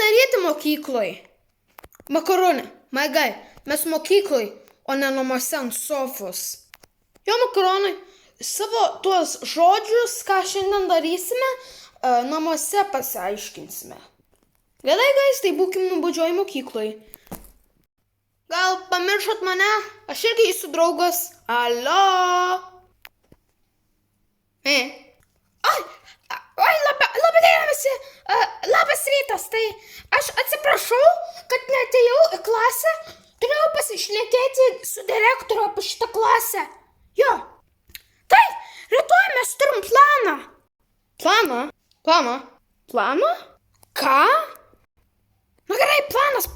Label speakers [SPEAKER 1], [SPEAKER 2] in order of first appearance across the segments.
[SPEAKER 1] padaryti mokykloj? Makaronė, Maigai, mes mokykloj, o ne namuose ant sofos. Jo, makaronai, savo tuos žodžius, ką šiandien darysime, namuose pasiaiškinsime. Gerai, guys, tai būkim nuobodžioj mokykloj. Gal pamiršot mane? Aš irgi jūsų draugas. Alio? Oi, labai diena visi. Labas rytas. Tai aš atsiprašau, kad neatėjau į klasę. Turėjau pasišnekėti su direktoriu apie šitą klasę. Jo. Tai, rytoj mes turim planą. Planą? Ką? Na gerai, planas.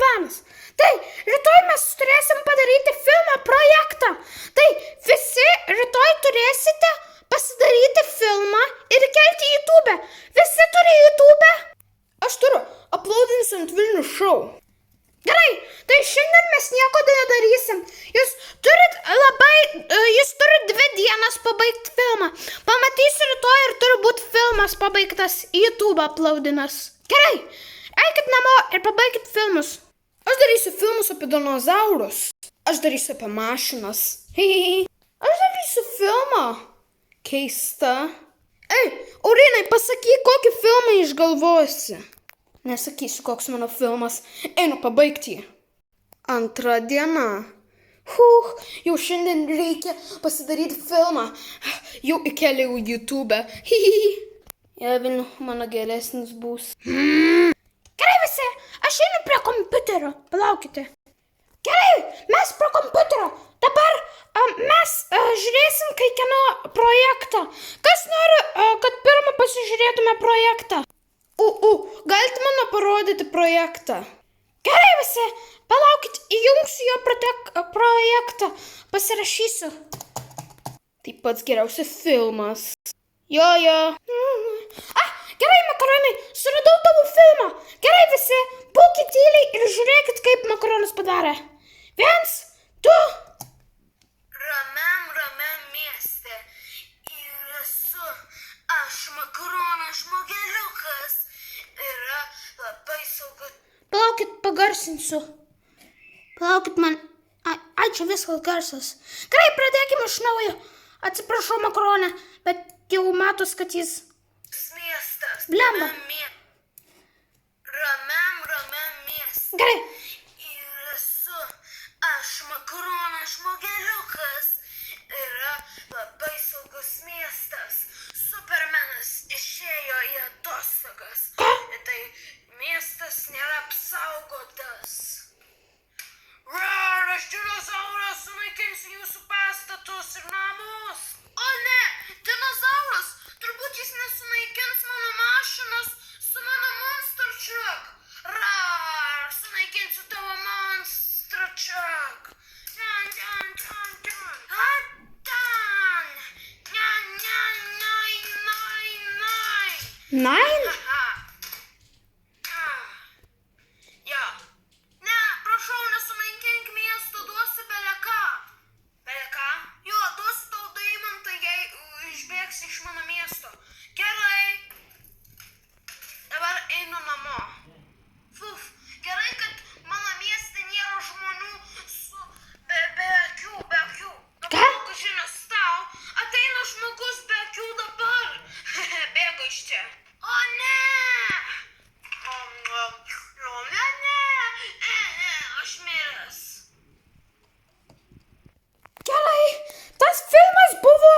[SPEAKER 1] Tai, rytoj mes turėsim padaryti filmą projektą. Tai, visi rytoj turėsite pasidaryti filmą ir įkelti į YouTube. Visi turi YouTube? Aš turiu, uploadinsiu ant Vilnius Show. Gerai, tai šiandien mes nieko nedarysim. Jūs turit 2 dienas pabaigti filmą. Pamatysiu rytoj ir turi būti filmas pabaigtas į YouTube uploadinas. Gerai, eikit namo ir pabaikit filmus. Aš darysiu filmus apie dinozaurus. Aš darysiu apie mašinas. Aš darysiu filmą. Keista. Ei, Aurinai, pasakyk, kokį filmą išgalvosi. Nesakysiu, koks mano filmas. Einu pabaigti jį. 2 diena. Jau šiandien reikia pasidaryti filmą. Jau įkeliau į YouTube. Jevin, mano geresnis bus. Gerai visi, aš einu prie kompiuterio. Palaukite. Gerai, mes prie kompiuterio. Dabar mes žiūrėsim kai kieno projektą. Kas nori, kad pirmą pasižiūrėtume projektą? Galite mano parodyti projektą? Gerai visi, palaukit, įjungsiu jo projektą. Pasirašysiu. Tai pats geriausias filmas. Jo. Gerai, makaronai, suradau tavo filmą. Gerai visi, būkit tyliai ir žiūrėkit, kaip makaronas padarė. 1, 2.
[SPEAKER 2] Ramiam mieste ir esu aš makaronas žmogeliukas. Yra labai saugu.
[SPEAKER 1] Palaukit, pagarsinsiu. Palaukit man. Ai, čia viskas garsas. Gerai, pradėkime iš naujo. Atsiprašau, makaronė, bet jau matos, kad jis...
[SPEAKER 2] Miestas.
[SPEAKER 1] Blemba.
[SPEAKER 2] Ramiam mieste.
[SPEAKER 1] Gerai.
[SPEAKER 2] Ir esu aš makaronas žmogeliukas. Yra labai saugus miestas. Supermenas išėjo į atostogas. Tai miestas nėra apsaugotas. Rar, aš dinozauras, sunaikinsiu jūsų pastatus ir namus. O ne, dinozauras, turbūt jis nesunaikins mano mašinas su mano monster truck. Rar, sunaikinsiu tavo monster truck.
[SPEAKER 1] Nein?
[SPEAKER 2] Jo. Ne, prašau, nesunaikink miesto, duosi beleką. Beleką? Jo, duosi tau daimantą, jei išbėgsi iš mano miesto. Gerai. Dabar einu namo. Gerai, kad mano mieste nėra žmonių su be akių. Dabar, žinios tau, ateina žmogus be akių dabar. Bėga iš čia. O ne! Aš miręs.
[SPEAKER 1] Gerai, tas filmas buvo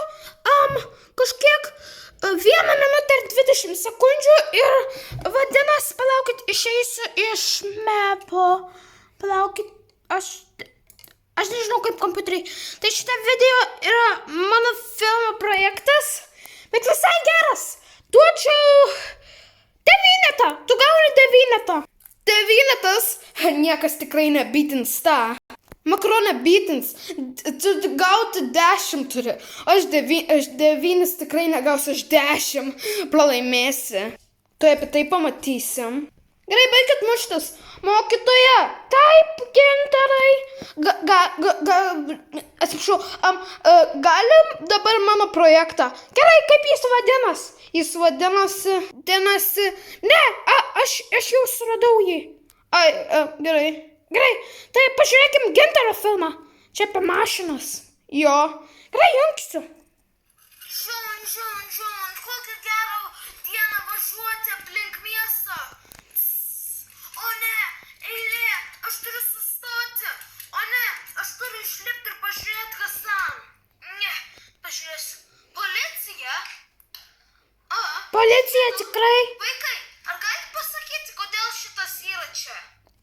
[SPEAKER 1] kažkiek 1 minutę ir 20 sekundžių ir vadinasi, palaukit, išeisiu iš mepo. Palaukit, aš nežinau kaip kompiuteriai. Tai šitą video yra mano filmo projektas, bet visai geras. Duočiau 9. Tu gauni 9. 9? Niekas tikrai nebitins tą. Makaronė bitins. Tu gauti 10 turi. Aš 9 tikrai negausiu, aš 10 pralaimėsi. Tu apie tai pamatysim. Gerai, baikit muštis. Mokytoja. Taip, gintarai. Atsiprašau, galim dabar mano projektą. Gerai, kaip jis vadinas? Jis vadinasi... Ne, aš jau suradau jį. Ai, gerai. Gerai, tai pažiūrėkim Gintaro filmą. Čia apie mašinas. Jo. Gerai, jungsiu.
[SPEAKER 2] Žiūrint, kokią gerą dieną važiuoti aplink miestą. O ne, eilė, aš turiu sustoti. O ne, aš turiu išlipti ir pažiūrėti, kas ten. Ne, pažiūrėsiu. Policija?
[SPEAKER 1] Policija tikrai.
[SPEAKER 2] Vaikai, ar galite pasakyti, kodėl šitas yra čia?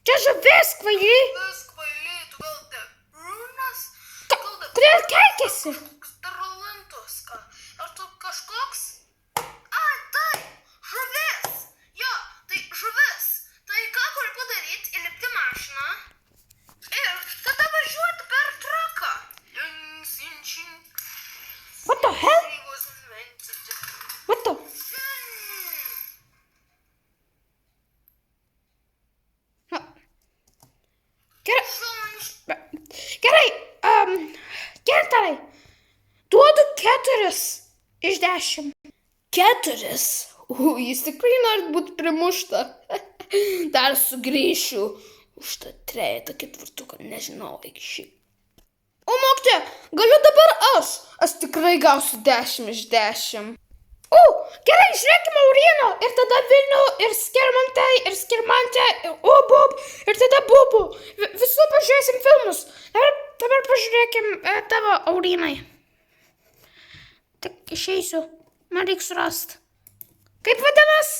[SPEAKER 1] Čia žuvis, kvaily.
[SPEAKER 2] Kvailiai, tu gal rūnas?
[SPEAKER 1] Kodėl keikėsi?
[SPEAKER 2] Tarulantus, ką? Ar tu kažkoks? Ai, tai, žuvis. Jo, tai žuvis. Tai ką turi padaryti? Įlipti mašiną. Ir tada važiuoti per traką.
[SPEAKER 1] What the hell? What the? Gerai, Gintarai, duodu 4 iš 10. 4? Jis tikrai nori būti primušta. Dar sugrįšiu už tą 3-4, nežinau iki šį. O mokytoja, galiu dabar aš. Aš tikrai gausiu 10 iš 10. O, gerai, žiūrėkime Aurino. Ir tada Vilnių, ir Skirmantai, ir Skirmantę, ir Bob, ir tada Bobo. Visų pažiūrėsim filmus. Dabar pažiūrėkim tavo Aurinai. Tik išeisiu. Man reikia surasti. Kaip vadinas?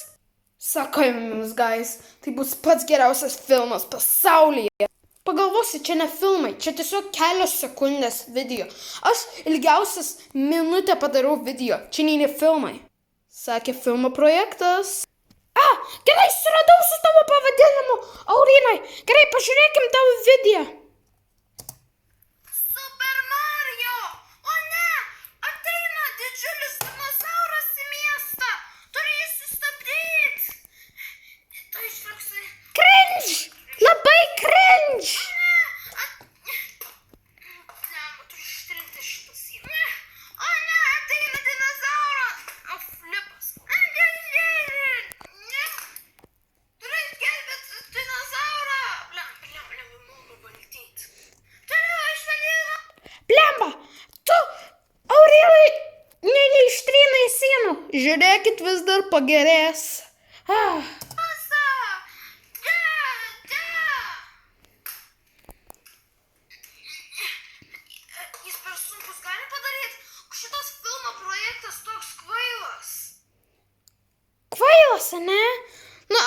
[SPEAKER 1] Sakau jums, guys, tai bus pats geriausias filmas pasaulyje. Pagalvosi, čia ne filmai, čia tiesiog kelios sekundės video. Aš ilgiausias minutę padarau video, čia ne filmai. Sakė filmo projektas. Gerai, suradau su tavo pavadinimu, Aurinai. Gerai, pažiūrėkim tavo video.
[SPEAKER 2] Super Mario! O ne, ateina didžiulis dinozauras į miestą. Turi jį sustabdyti. Tai išliuksi.
[SPEAKER 1] Cringe! Labai cringe!
[SPEAKER 2] Turiu ištrinti šitą sieną. O ne, ateina dinozauras. O flipas. Turiu gelbėti dinozaurą. Nemoku valdyti. Turiu išvalyti.
[SPEAKER 1] Blemba, tu, Aurinai, neištrynai sienų. Žiūrėkit, vis dar pagerės.
[SPEAKER 2] Jis per sunkus gali padaryti. Šitas filmo projektas toks kvailas.
[SPEAKER 1] Kvailas, ne? Na,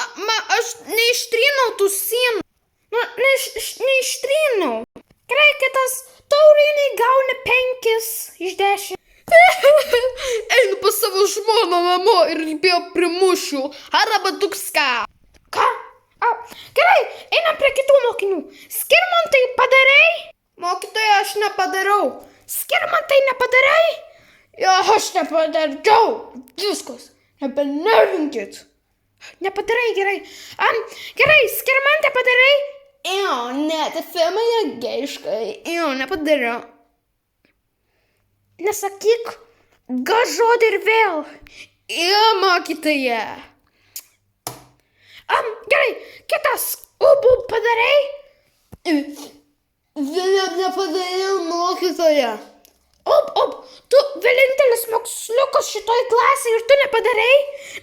[SPEAKER 1] aš neištrynau tų sienų. Na, neištrynau. Gerai, kitas, tu Aurinai gauni 5 iš 10. Einu pas savo žmoną namo ir bijau primušiu. Arba dukską. Ką? Gerai, einam prie kitų mokinių. Skirmantai, padarai? Mokytoja, aš nepadarau. Skirmantai, nepadarai? Jo, aš nepadariau. Viskas. Nebenervinkit. Nepadarai, gerai. Gerai, Skirmantė, padarai? Jo, ne, tai filmai yra geiškai. Jo, nepadariau. Nesakyk G žodį ir vėl. Jo, mokytoja. Gerai, kitas. Ubu, padarai? Vėl nepadariau, mokytoja. Tu vienintelis moksliukas šitoj klasėje ir tu nepadarai?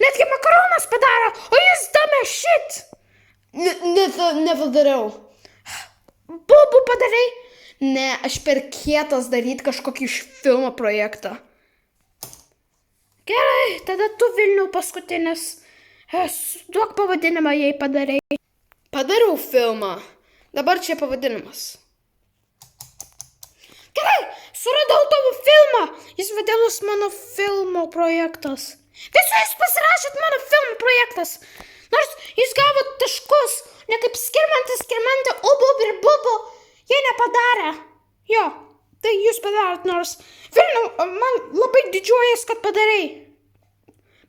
[SPEAKER 1] Netgi makaronas padaro, o jis dame šit. Nepadariau. Bubu, padarai? Ne, aš per kietas daryti kažkokį iš filmo projektą. Gerai, tada tu Vilnių paskutinis. Duok pavadinimą, jei padarai. Padariau filmą. Dabar čia pavadinimas. Gerai, suradau tavo filmą. Jis vadinasi mano filmo projektas. Visi jūs pasirašėt mano filmo projektas. Nors jūs gavo taškus, ne kaip Skirmantas, Skirmantė, Ubu ir Bubu. Jie nepadarė. Jo, tai jūs padarėt, nors Vilniau, man labai didžiuojas, kad padarai.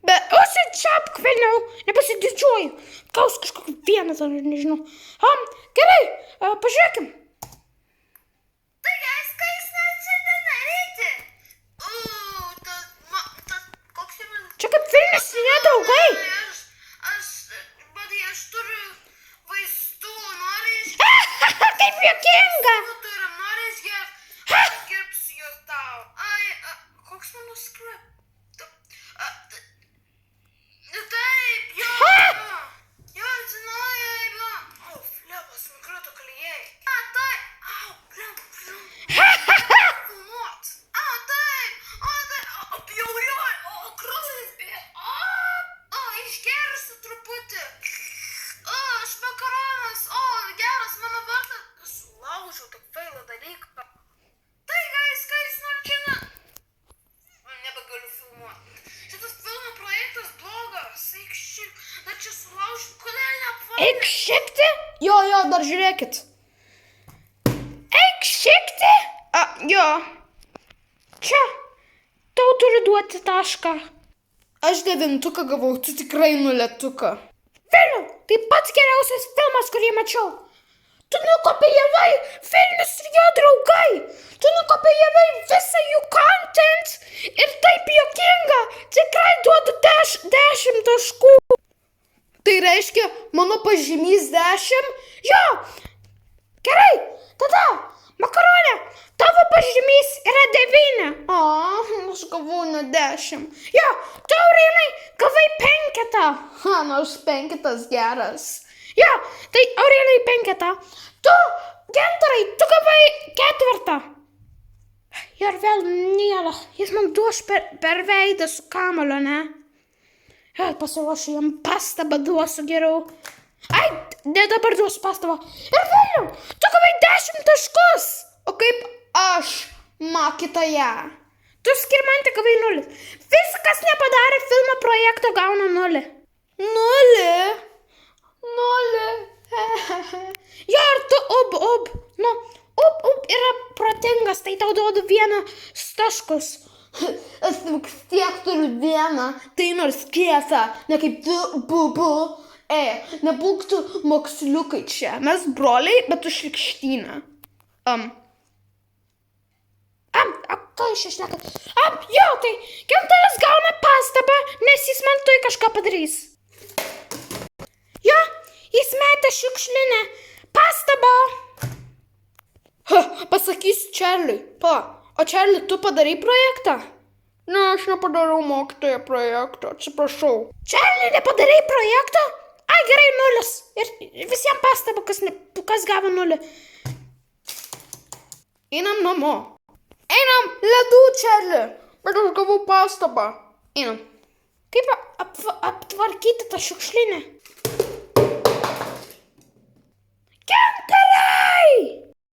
[SPEAKER 1] Bet užsičiapk, Vilniau, nepasididžiuoju. Gaus kažkokį vieną, ar nežinau. Gerai, pažiūrėkim.
[SPEAKER 2] Koks
[SPEAKER 1] Čia kaip Vilnius nedraugai.
[SPEAKER 2] Aš
[SPEAKER 1] kaip juokinga.
[SPEAKER 2] Turim, norės jas. Gerbsiu jos tau. Koks mano skript? Taip, jo. Jo, žinojai, o, flepas, nukrito klijai. Tai, au, filmuot. Taip, bjaurioj, o, kraujas bėga. Išgersiu truputį. Aš makaronas, geras mano vardas. Sulaužiau tą failą dalyką. Tai, guys, ką jūs norit žinot? Nebegaliu filmuoti. Šitas filmo projektas blogas. Eik šiek, dar čia sulaužiu, kodėl neapvalė?
[SPEAKER 1] Eik šiekti? Jo, dar žiūrėkit. Eik šiekti? Jo. Čia. Tau turi duoti tašką. Aš 9 gavau, tu tikrai 0. Vėliau, tai pats geriausias filmas, kurį mačiau. Tu nukopijavai Vilnius ir jo draugai. Tu nukopijavai visą jų content. Ir taip juokinga. Tikrai duodu 10 taškų. Tai reiškia, mano pažymys 10? Jo. Gerai, tada, makaronė, tavo pažymys yra 9. Aš gavau nuo 10. Jo, tu, Aurinai, gavai 5. Nors 5 geras. Jo, tai Aurinai 5. Tu, Gintarai, tu gavai 4. Ir vėl Niela, jis man duos per veidą su kamulio, ne? Pasiruošiu jam pastabą duosiu geriau. Ne dabar duosiu pastabą. Ir vėliau, tu gavai 10 taškus. O kaip aš, mokytoja? Tu Skirmantė gavai 0. Visi, kas nepadarė filmo projekto, gauna 0. 0? Jo, ir tu ub. Nu, ub yra protingas, tai tau duodu 1 taškus. Aš vis tiek turiu 1, tai nors tiesa, ne kaip tu, bubu. Nebūk tu moksliukai čia. Mes broliai, bet tu šlikštyna. Ką iš čia šnekat? Jo, tai Gintaras gauna pastabą, nes jis man tuoj kažką padarys. Jo, jis metė šiukšlinę pastabą. Pasakysiu Čarliui. O Čarli, tu padarai projektą? Ne, aš nepadariau mokytojo projekto, atsiprašau. Čarli, nepadarai projekto? Gerai, 0. Ir visiems pastabą, kas gavo 0. Einam namo. Einam, ledų, Čarli. Bet aš gavau pastabą. Einam. Kaip aptvarkyti tą šiukšlinę?